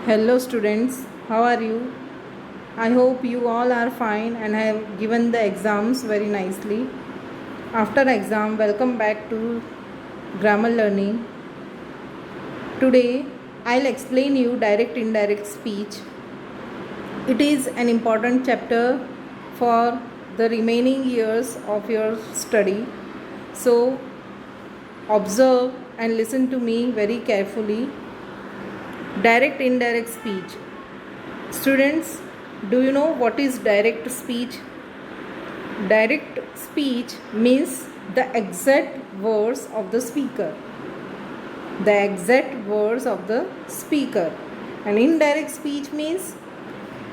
Hello students, how are you? I hope you all are fine and have given the exams very nicely. After exam, welcome back to grammar learning. Today, I'll explain you direct indirect speech. It is an important chapter for the remaining years of your study. So, observe and listen to me very carefully. Direct indirect speech. Students, do you know what is direct speech? Direct speech means the exact words of the speaker. The exact words of the speaker. And indirect speech means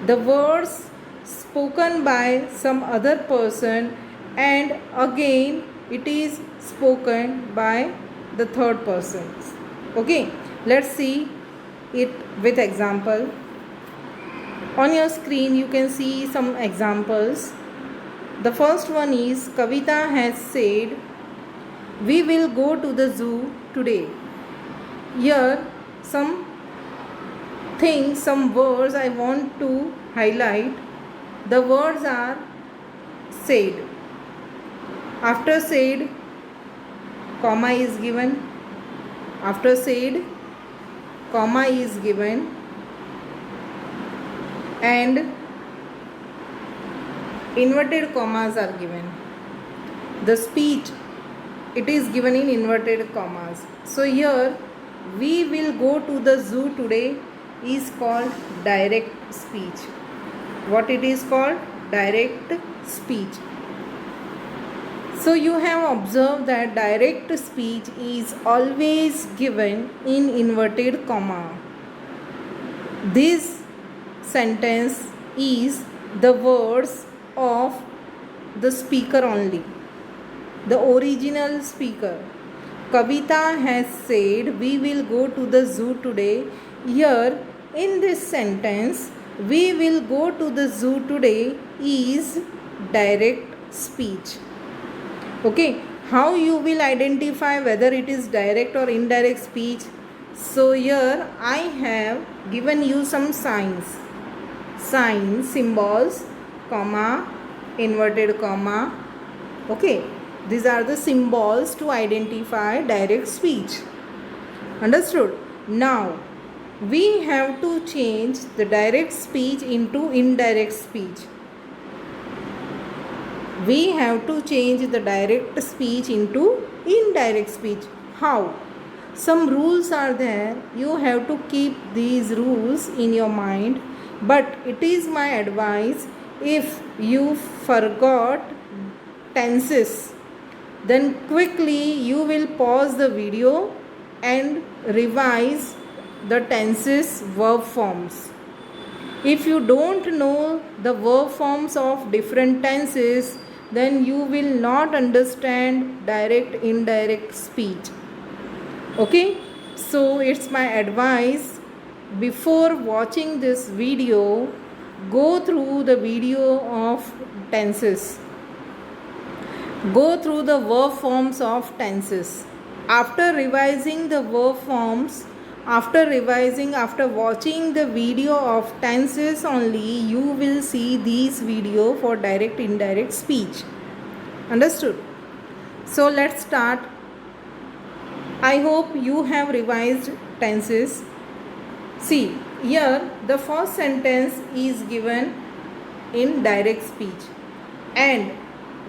the words spoken by some other person and again it is spoken by the third person. Okay, let's see it with example. On your screen you can see some examples. The first one is Kavita has said, "We will go to the zoo today." Here some things, some words I want to highlight. The words are said. After said, comma is given. After said, comma is given. And inverted commas are given. The speech, it is given in inverted commas. So here, "we will go to the zoo today" is called direct speech. What it is called? Direct speech. So you have observed that direct speech is always given in inverted comma. This sentence is the words of the speaker only, the original speaker. Kavita has said, "We will go to the zoo today." Here in this sentence, "we will go to the zoo today" is direct speech. Okay, how you will identify whether it is direct or indirect speech? So here I have given you some signs, symbols, comma, inverted comma. Okay, these are the symbols to identify direct speech. Understood? Now we have to change the direct speech into indirect speech. We have to change the direct speech into indirect speech. How? Some rules are there. You have to keep these rules in your mind. But it is my advice, if you forgot tenses, then quickly you will pause the video and revise the tenses verb forms. If you don't know the verb forms of different tenses, then you will not understand direct indirect speech. Okay, so it's my advice, before watching this video, go through the video of tenses, go through the verb forms of tenses. After revising the verb forms, after watching the video of tenses only, you will see these video for direct indirect speech. Understood? So let's start. I hope you have revised tenses. See, here the first sentence is given in direct speech and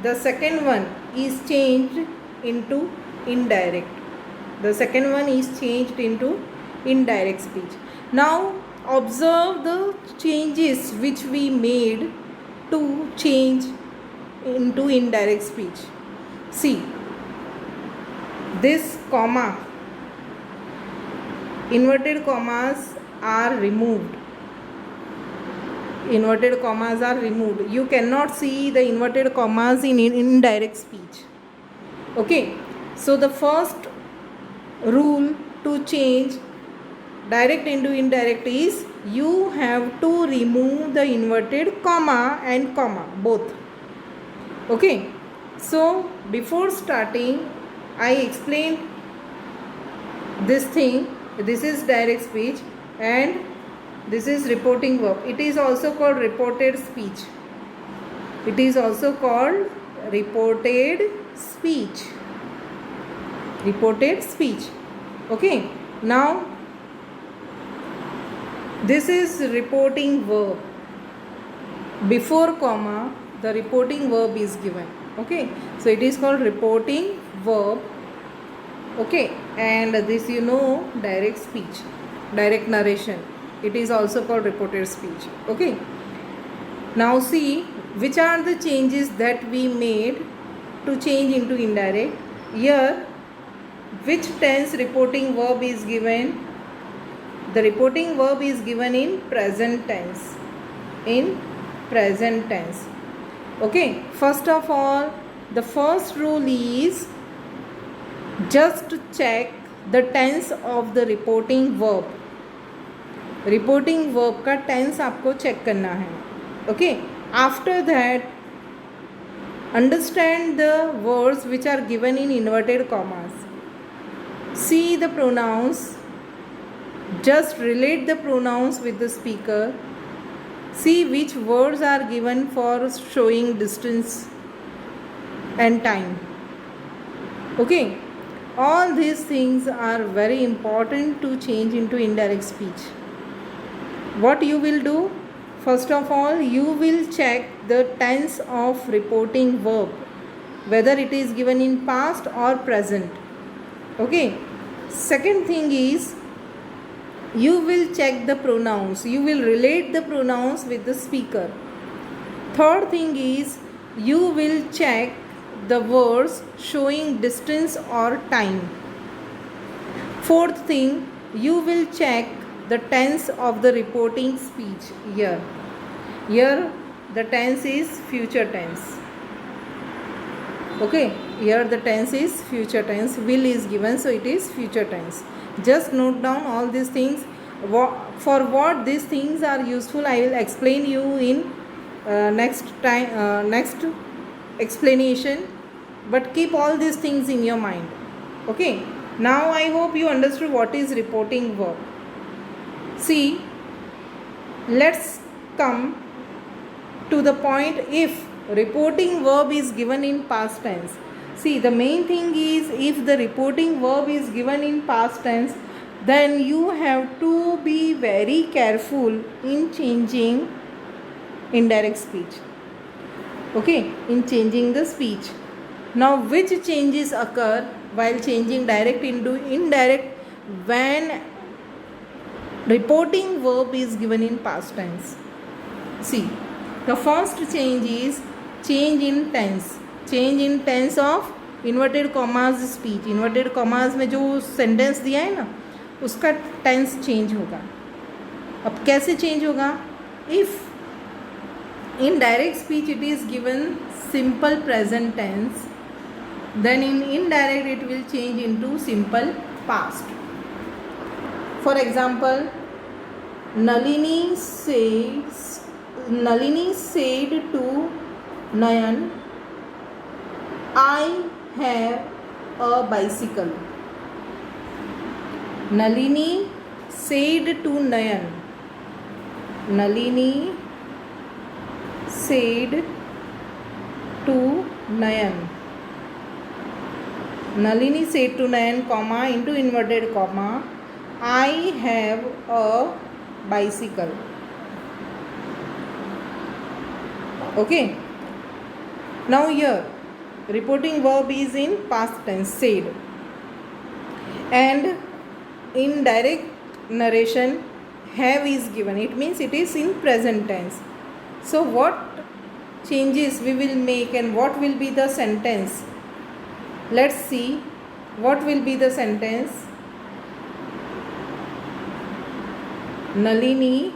the second one is changed into indirect. The second one is changed into indirect speech. Now observe the changes which we made to change into indirect speech. See, this comma, inverted commas are removed. Inverted commas are removed. You cannot see the inverted commas in indirect speech. Okay, so the first rule to change direct into indirect is you have to remove the inverted comma and comma both. Okay, so before starting, I explained this thing. This is direct speech and This is reporting verb. It is also called reported speech. It is also called reported speech. Reported speech. Okay. Now, this is reporting verb. Before comma, the reporting verb is given. Okay. So, it is called reporting verb. Okay. And this, direct speech, direct narration. It is also called reported speech. Okay. Now see which are the changes that we made to change into indirect. Here, which tense reporting verb is given? The reporting verb is given in present tense. In present tense. Okay. First of all, the first rule is just to check the tense of the reporting verb. Reporting verb का tense आपको check करना है. Okay. After that, understand the words which are given in inverted commas. See the pronouns. Just relate the pronouns with the speaker. See which words are given for showing distance and time. Okay. All these things are very important to change into indirect speech. What you will do? First of all, you will check the tense of reporting verb, whether it is given in past or present. Okay. Second thing is, you will check the pronouns. You will relate the pronouns with the speaker. Third thing is, you will check the words showing distance or time. Fourth thing, you will check the tense of the reporting speech. Here the tense is future tense. Okay. Here the tense is future tense. Will is given, so it is future tense. Just note down all these things. For what these things are useful, I will explain you in next explanation. But keep all these things in your mind. Okay. Now I hope you understood what is reporting verb. See, let's come to the point. If reporting verb is given in past tense, see, the main thing is, if the reporting verb is given in past tense, then you have to be very careful in changing indirect speech. Okay. In changing the speech. Now, which changes occur while changing direct into indirect when reporting verb is given in past tense? See, the first change is change in tense. Change in tense of inverted commas speech. Inverted commas में जो sentence दिया है ना, उसका tense change होगा. अब कैसे change होगा? If in direct speech it is given simple present tense, then in indirect it will change into simple past. For example, Nalini said to Nayan, I have a bicycle. Nalini said to Nayan. Nalini said to Nayan. Nalini said to Nayan, comma, into inverted comma, I have a bicycle. Okay. Now here, reporting verb is in past tense, said. And in direct narration, have is given. It means it is in present tense. So what changes we will make and what will be the sentence? Let's see what will be the sentence. Nalini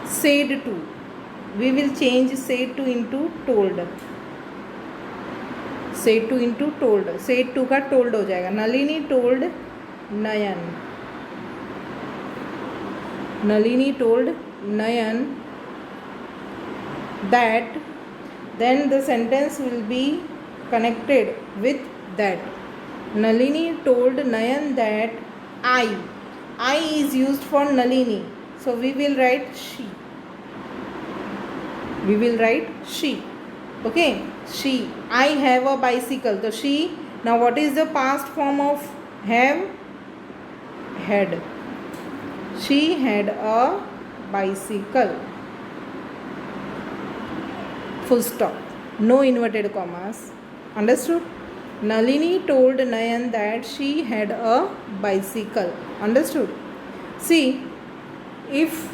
said to. We will change said to into told. Said to into told. Said to का told हो जाएगा. Nalini told Nayan. Nalini told Nayan that, then the sentence will be connected with that. Nalini told Nayan that I is used for Nalini, so we will write she. We will write she. Okay, she. I have a bicycle. So she. Now what is the past form of have? Had. She had a bicycle. Full stop. No inverted commas. Understood? Nalini told Nayan that she had a bicycle. Understood? See, if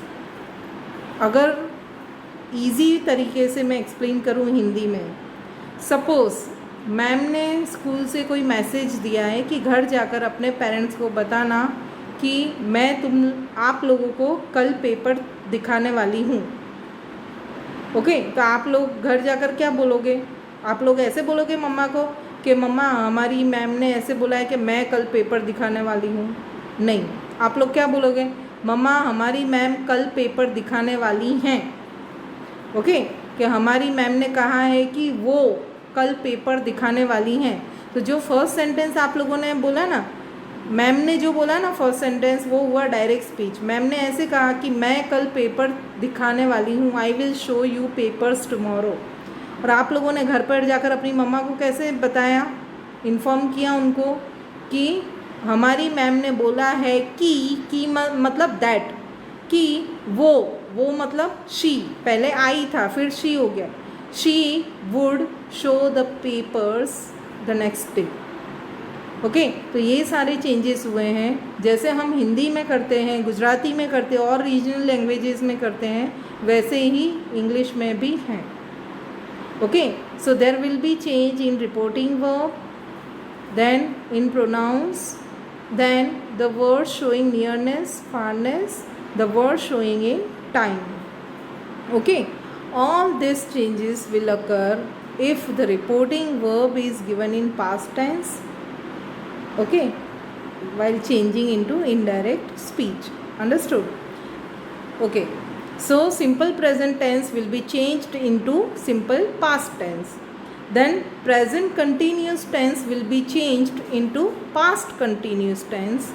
अगर easy तरीके से मैं explain करूँ हिंदी में, suppose ma'am ने school से कोई message दिया है कि घर जाकर अपने पेरेंट्स को बताना कि मैं आप लोगों को कल पेपर दिखाने वाली हूँ. ओके, तो आप लोग घर जाकर क्या बोलोगे? आप लोग ऐसे बोलोगे मम्मा को कि मम्मा हमारी मैम ने ऐसे बोला है कि मैं कल पेपर दिखाने वाली हूँ? नहीं, आप लोग क्या बोलोगे? मम्मा हमारी मैम कल पेपर दिखाने वाली हैं. ओके, कि हमारी मैम ने कहा है कि वो कल पेपर दिखाने वाली हैं. तो जो फर्स्ट सेंटेंस आप लोगों ने बोला ना, मैम ने जो बोला ना फर्स्ट सेंटेंस, वो हुआ डायरेक्ट स्पीच. मैम ने ऐसे कहा कि मैं कल पेपर दिखाने वाली हूँ, I will show you papers tomorrow. और आप लोगों ने घर पर जाकर अपनी मम्मा को कैसे बताया, इन्फॉर्म किया उनको कि हमारी मैम ने बोला है कि मतलब दैट, कि वो मतलब शी, पहले आई था फिर शी हो गया. She would show the papers the next day. Okay, तो ये सारे चेंजेस हुए हैं. जैसे हम हिंदी में करते हैं, गुजराती में करते हैं और रीजनल लैंग्वेजेस में करते हैं, वैसे ही इंग्लिश में भी हैं. Okay, so there will be change in reporting verb, then in pronouns, then the word showing nearness, farness, the word showing in time. Okay, all these changes will occur if the reporting verb is given in past tense. Okay, while changing into indirect speech. Understood? Okay, so simple present tense will be changed into simple past tense. Then present continuous tense will be changed into past continuous tense.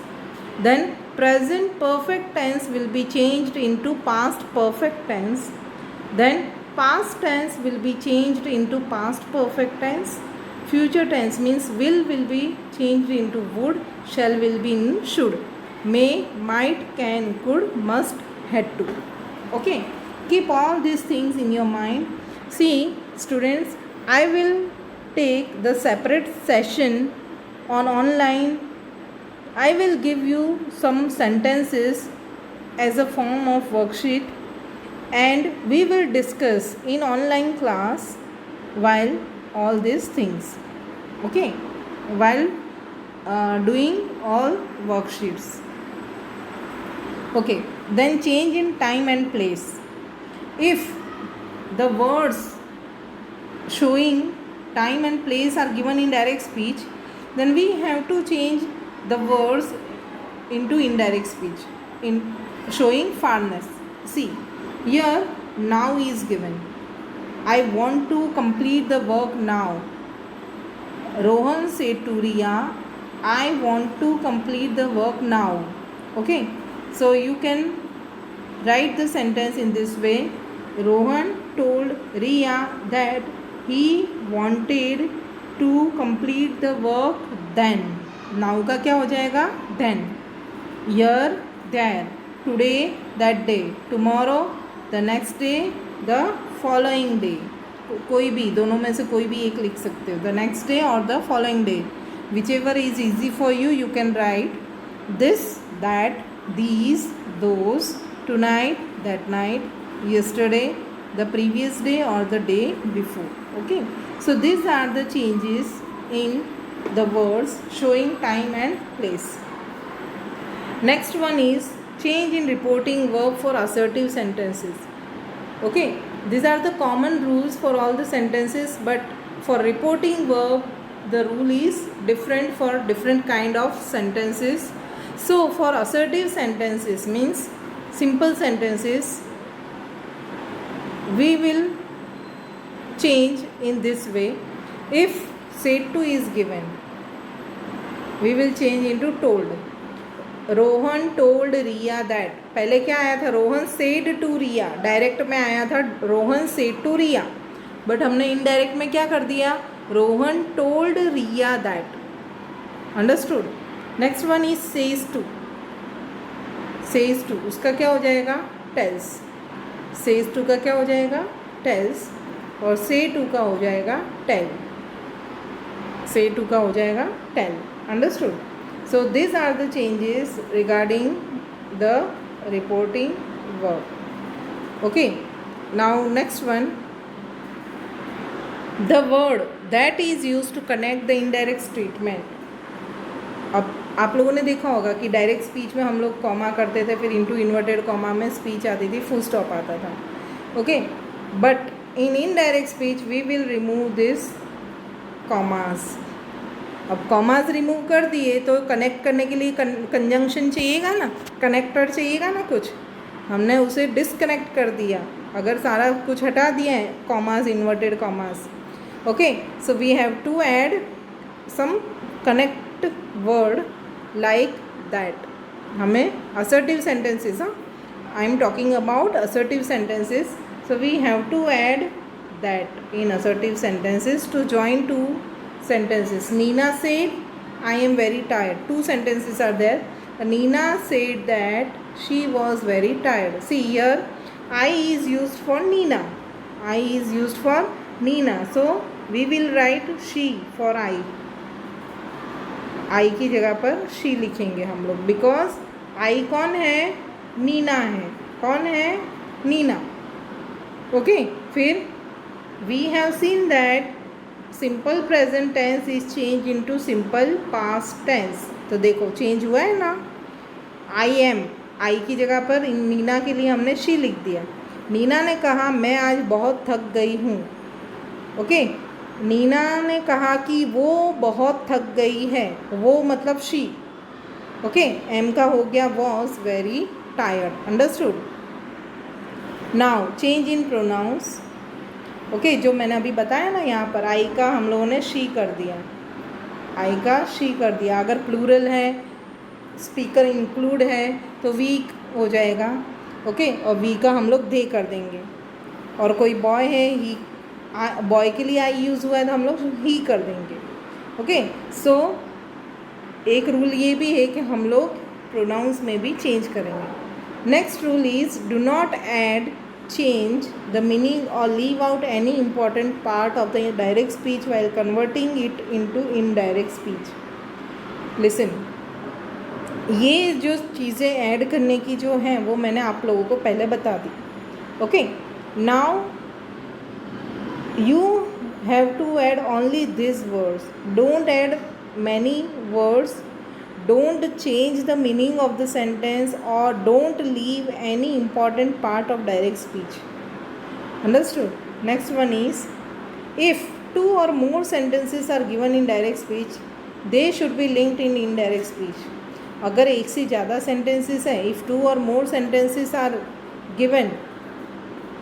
Then present perfect tense will be changed into past perfect tense. Then past tense will be changed into past perfect tense. Future tense means will be changed into would, shall will be in should, may, might, can, could, must, had to. Okay, keep all these things in your mind. See students, I will take the separate session on online. I will give you some sentences as a form of worksheet, and we will discuss in online class while all these things. Okay, while doing all worksheets. Okay, then change in time and place. If the words showing time and place are given in direct speech, then we have to change the words into indirect speech in showing farness. See, here now is given. I want to complete the work now. Rohan said to Riya, I want to complete the work now. Okay, so you can write the sentence in this way. Rohan told Riya that he wanted to complete the work then. Now का क्या हो जाएगा? Then. Here, there. Today, that day. Tomorrow, the next day, the following day. कोई भी, दोनों में से कोई भी एक लिख सकते हो. The next day or the following day. Whichever is easy for you, you can write this, that, these, those, tonight, that night, yesterday, the previous day or the day before. Okay, so these are the changes in the words showing time and place. Next one is change in reporting verb for assertive sentences. Okay, these are the common rules for all the sentences, but for reporting verb the rule is different for different kind of sentences. So for assertive sentences means simple sentences, we will change in this way. If said to is given, we will change into told. Rohan told Riya that. पहले क्या आया था? Rohan said to Riya. Direct में आया था Rohan said to Riya, but हमने indirect में क्या कर दिया? Rohan told Riya that. Understood. Next one is says to. Says to उसका क्या हो जाएगा? टेल्स. सेज टू का क्या हो जाएगा? टेल्स. और से टू का हो जाएगा टेल. से टू का हो जाएगा tell. Understood. So these are the changes regarding the reporting verb. Okay. Now next one. The word that is used to connect the indirect statement. अब आप लोगों ने देखा होगा कि डायरेक्ट स्पीच में हम लोग कॉमा करते थे, फिर इनटू इन्वर्टेड कॉमा में स्पीच आती थी, फुल स्टॉप आता था. Okay. But in indirect speech we will remove this commas. अब कॉमास रिमूव कर दिए तो कनेक्ट करने के लिए कंजंक्शन चाहिएगा ना, कनेक्टर चाहिएगा ना कुछ. हमने उसे डिसकनेक्ट कर दिया अगर सारा कुछ हटा दिया है, commas, inverted commas. Okay. So we have to add some connect word like that. हमें assertive sentences, I am talking about assertive sentences. So we have to add that in assertive sentences to join to sentences. Nina said, I am very tired. Two sentences are there. Nina said that she was very tired. See here, I is used for Nina. I is used for Nina. So we will write she for I. I की जगह पर she लिखेंगे हम लोग, because I कौन है? नीना है. कौन है? नीना. Okay. फिर we have seen that simple present tense is change into simple past tense. तो देखो चेंज हुआ है ना. आई एम, आई की जगह पर नीना के लिए हमने शी लिख दिया. नीना ने कहा मैं आज बहुत थक गई हूँ. ओके. नीना ने कहा कि वो बहुत थक गई है. वो मतलब शी. ओके. एम का हो गया was very tired. Understood. Now change in pronouns. Okay. जो मैंने अभी बताया ना, यहाँ पर आई का हम लोगों ने शी कर दिया. आई का शी कर दिया. अगर प्लूरल है, स्पीकर इंक्लूड है, तो वी हो जाएगा. ओके. और वी का हम लोग दे कर देंगे. और कोई बॉय है, ही, बॉय के लिए आई यूज़ हुआ है तो हम लोग ही कर देंगे. ओके. सो एक रूल ये भी है कि हम लोग प्रोनाउंस में भी चेंज करेंगे. Next rule is do not add, change the meaning or leave out any important part of the direct speech while converting it into indirect speech. Listen, ये जो चीज़ें ऐड करने की जो हैं वो मैंने आप लोगों को पहले बता दी. Okay. Now you have to add only this words. Don't add many words. Don't change the meaning of the sentence or don't leave any important part of direct speech. Understood? Next one is, if two or more sentences are given in direct speech, they should be linked in indirect speech. अगर एक से ज़्यादा sentences हैं, if two or more sentences are given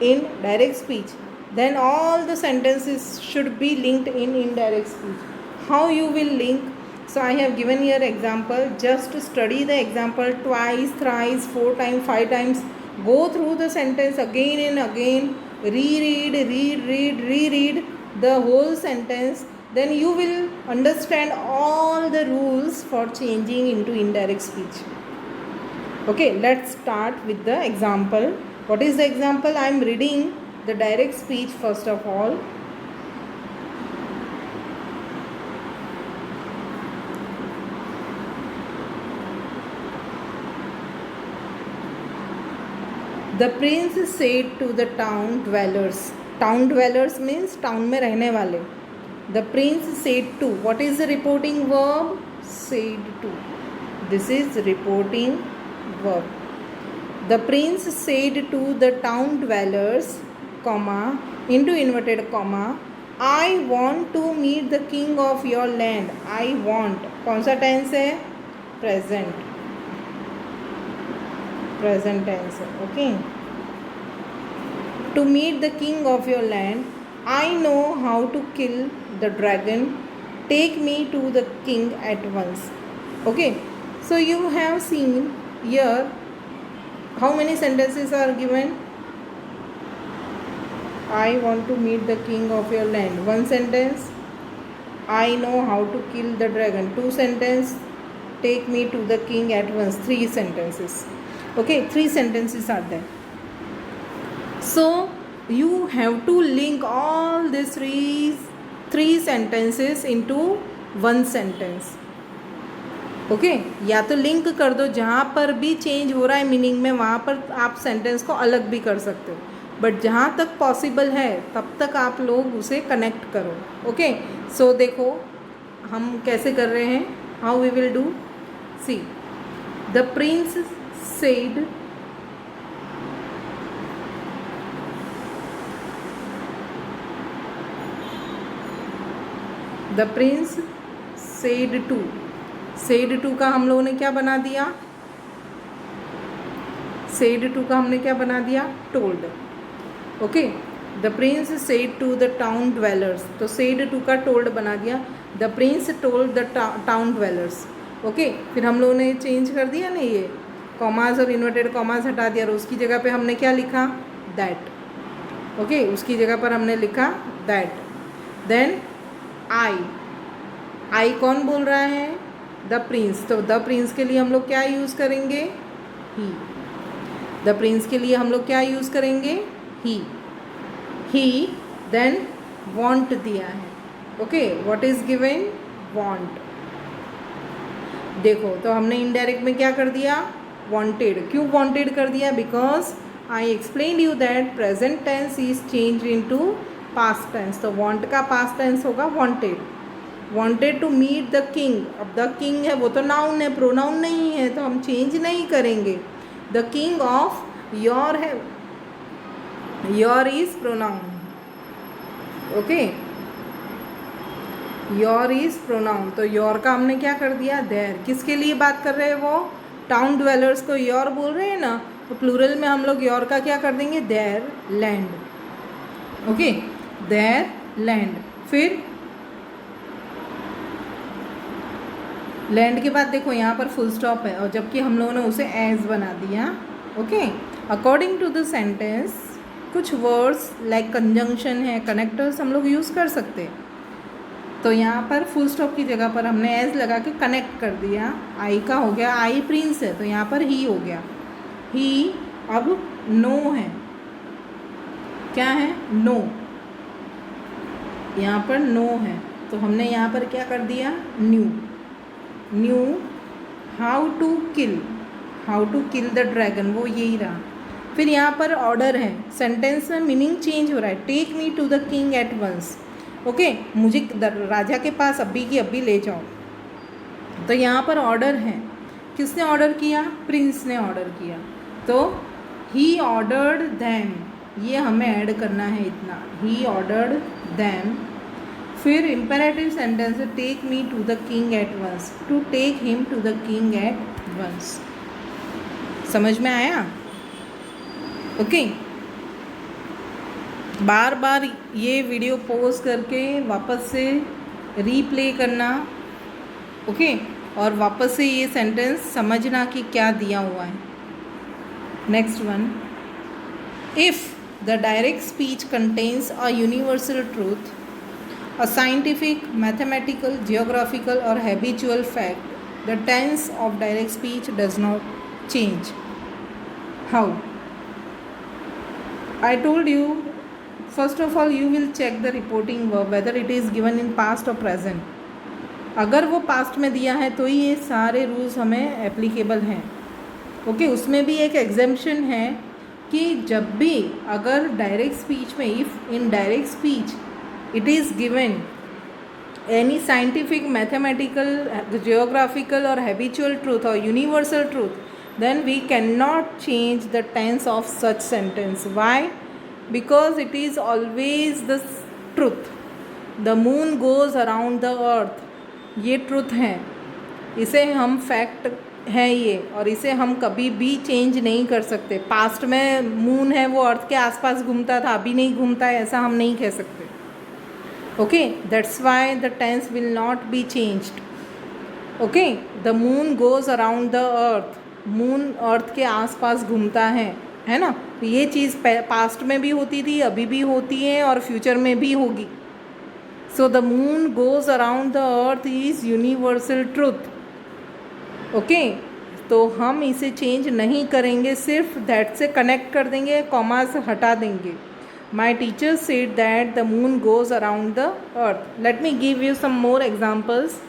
in direct speech, then all the sentences should be linked in indirect speech. How you will link? So I have given here example. Just study the example twice, thrice, 4 times, 5 times. Go through the sentence again and again. Reread the whole sentence. Then you will understand all the rules for changing into indirect speech. Okay, let's start with the example. What is the example? I am reading the direct speech first of all. The prince said to the town dwellers. Town dwellers means town में रहने वाले. The prince said to. What is the reporting verb? Said to. This is reporting verb. The prince said to the town dwellers, comma, into inverted comma, I want to meet the king of your land. I want. कौन सा tense है? Present. Present tense. Okay. To meet the king of your land, I know how to kill the dragon. Take me to the king at once. Okay, so you have seen here how many sentences are given. I want to meet the king of your land. One sentence. I know how to kill the dragon. Two sentence. Take me to the king at once. Three sentences. Okay, three sentences are there. So you have to link all these three sentences into one sentence. Okay या तो link कर दो, जहाँ पर भी change हो रहा है मीनिंग में वहाँ पर आप सेंटेंस को अलग भी कर सकते हो, बट जहाँ तक पॉसिबल है तब तक आप लोग उसे कनेक्ट करो. ओके, सो देखो हम कैसे कर रहे हैं, how we will do. See, the prince said the prince said to. Said to का हम लोगों ने क्या बना दिया, सेड टू का हमने क्या बना दिया, told. Okay, the prince said to the town dwellers, तो सेड टू का टोल्ड बना दिया. The prince told the town dwellers. Okay, फिर हम लोगों ने चेंज कर दिया ना, ये कॉमास और इन्वर्टेड कॉमास हटा दिया और उसकी जगह पे हमने क्या लिखा, दैट. ओके, उसकी जगह पर हमने लिखा दैट. देन आई कौन बोल रहा है, द प्रिंस. तो द प्रिंस के लिए हम लोग क्या यूज़ करेंगे, ही. द प्रिंस के लिए हम लोग क्या यूज़ करेंगे, ही. देन वॉन्ट दिया है. Okay, what is given, want. देखो तो हमने इनडायरेक्ट में क्या कर दिया, वॉन्टेड. क्यों वॉन्टेड कर दिया, because I explain you that present tense is change into past tense. तो वॉन्ट का पास्ट टेंस होगा wanted. Wanted to meet the king. अब द किंग है वो तो नाउन है, प्रोनाउन नहीं है, तो हम चेंज नहीं करेंगे. द किंग ऑफ योर है, your is pronoun. Okay, your is pronoun, तो योर का हमने क्या कर दिया, देयर. किसके लिए बात कर रहे हैं वो, टाउन ड्वेलर्स को योर बोल रहे हैं ना, तो प्लूरल में हम लोग योर का क्या कर देंगे, there land. Okay, there land. फिर लैंड के बाद देखो यहाँ पर फुल स्टॉप है, और जबकि हम लोगों ने उसे एज बना दिया. Okay, according to the sentence कुछ वर्ड्स लाइक कंजंक्शन है, कनेक्टर्स हम लोग यूज़ कर सकते हैं. तो यहाँ पर फुल स्टॉप की जगह पर हमने एज लगा के कनेक्ट कर दिया. आई का हो गया, आई प्रिंस है तो यहाँ पर ही हो गया, ही. अब नो है, क्या है, नो. यहाँ पर नो है तो हमने यहाँ पर क्या कर दिया, new. New. How to kill the dragon, वो यही रहा. फिर यहाँ पर ऑर्डर है, सेंटेंस में मीनिंग चेंज हो रहा है. Take me to the king at once. Okay, मुझे राजा के पास अभी की अभी ले जाओ. तो यहाँ पर ऑर्डर है, किसने ऑर्डर किया, प्रिंस ने ऑर्डर किया. तो ही ऑर्डर्ड दैम, ये हमें ऐड करना है इतना, ही ऑर्डर्ड दैम. फिर इम्पेरेटिव सेंटेंस है, take me to the king at once, to take him to the king at once. समझ में आया. ओके, बार बार ये वीडियो पॉज करके वापस से रीप्ले करना. ओके, और वापस से ये सेंटेंस समझना कि क्या दिया हुआ है. Next one, if the direct speech contains a universal truth, a scientific, mathematical, geographical or habitual fact, the tense of direct speech does not change. How? I told you, first of all you will check the reporting verb whether it is given in past or present. अगर वो past में दिया है तो ही ये सारे rules हमें applicable हैं. ओके, उसमें भी एक एग्जेम्पशन है कि जब भी अगर डायरेक्ट स्पीच में, if in direct speech it is given any scientific, mathematical, geographical or habitual truth or universal truth, then we cannot change the tense of such sentence. Why? Because it is always the truth. The moon goes around the earth, ये truth है, इसे हम fact है ये, और इसे हम कभी भी चेंज नहीं कर सकते. पास्ट में मून है वो अर्थ के आसपास घूमता था, अभी नहीं घूमता है, ऐसा हम नहीं कह सकते. Okay, that's why the tense will not be changed. Okay, the moon goes around the earth, moon earth के आसपास घूमता है ना। तो ये चीज़ पास्ट में भी होती थी, अभी भी होती है और फ्यूचर में भी होगी। So the moon goes around the earth is universal truth. Okay, तो हम इसे चेंज नहीं करेंगे, सिर्फ दैट से कनेक्ट कर देंगे, कॉमा से हटा देंगे। My teacher said that the moon goes around the earth. Let me give you some more examples.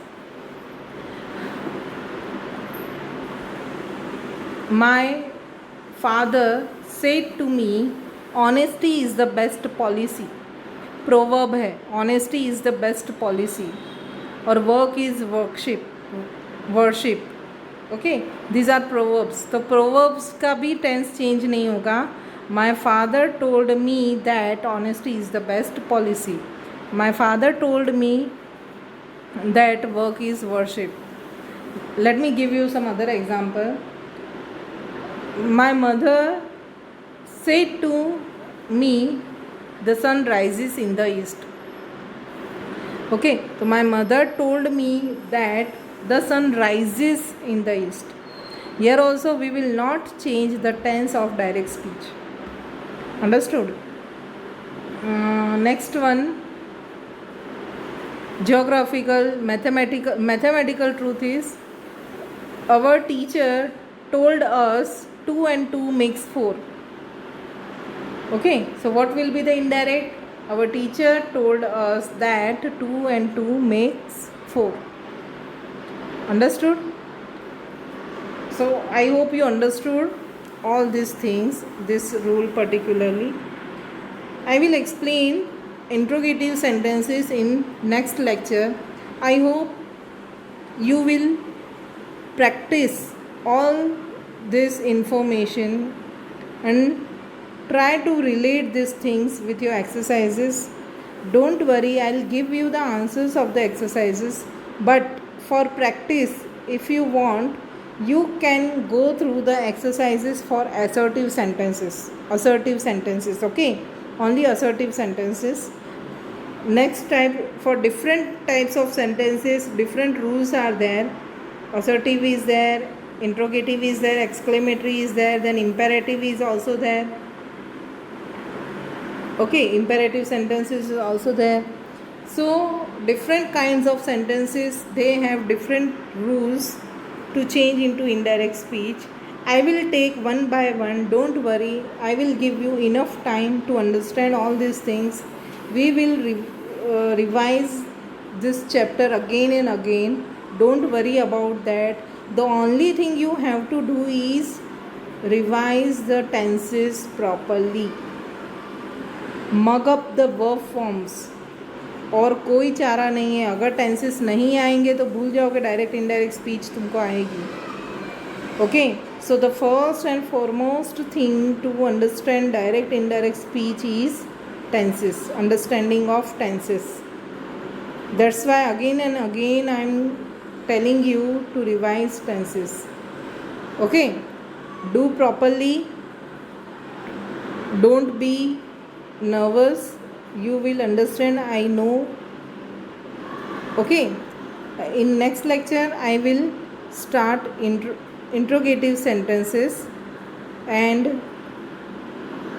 My father said to me, honesty is the best policy. Proverb है, honesty is the best policy. और work is worship. Okay, these are proverbs. तो proverbs का भी tense change नहीं होगा. My father told me that honesty is the best policy. My father told me that work is worship. Let me give you some other example. My mother said to me, the sun rises in the east. Okay, so my mother told me that the sun rises in the east. Here also we will not change the tense of direct speech. Understood? Next one, geographical mathematical truth is, our teacher told us 2 and 2 makes 4. Okay, so what will be the indirect? Our teacher told us that 2 and 2 makes 4. Understood? So I hope you understood all these things, this rule particularly. I will explain interrogative sentences in next lecture. I hope you will practice all this information and try to relate these things with your exercises. Don't worry, I'll give you the answers of the exercises, but for practice, if you want, you can go through the exercises for assertive sentences. Okay, only assertive sentences. Next type, for different types of sentences, different rules are there. Assertive is there, interrogative is there, exclamatory is there, then imperative is also there. Okay, imperative sentences is also there. So different kinds of sentences, they have different rules to change into indirect speech. I will take one by one, don't worry, I will give you enough time to understand all these things. We will revise this chapter again and again. Don't worry about that. The only thing you have to do is revise the tenses properly. Mug up the verb forms. और कोई चारा नहीं है, अगर tenses नहीं आएंगे तो भूल जाओगे, डायरेक्ट इनडायरेक्ट स्पीच तुमको आएगी. Okay, so the first and foremost thing to understand direct indirect speech is tenses, understanding of tenses. That's why again and again I am telling you to revise tenses. Okay, do properly, don't be nervous, you will understand, I know. Okay, in next lecture I will start interrogative sentences and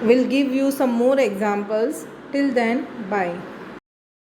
will give you some more examples. Till then, bye.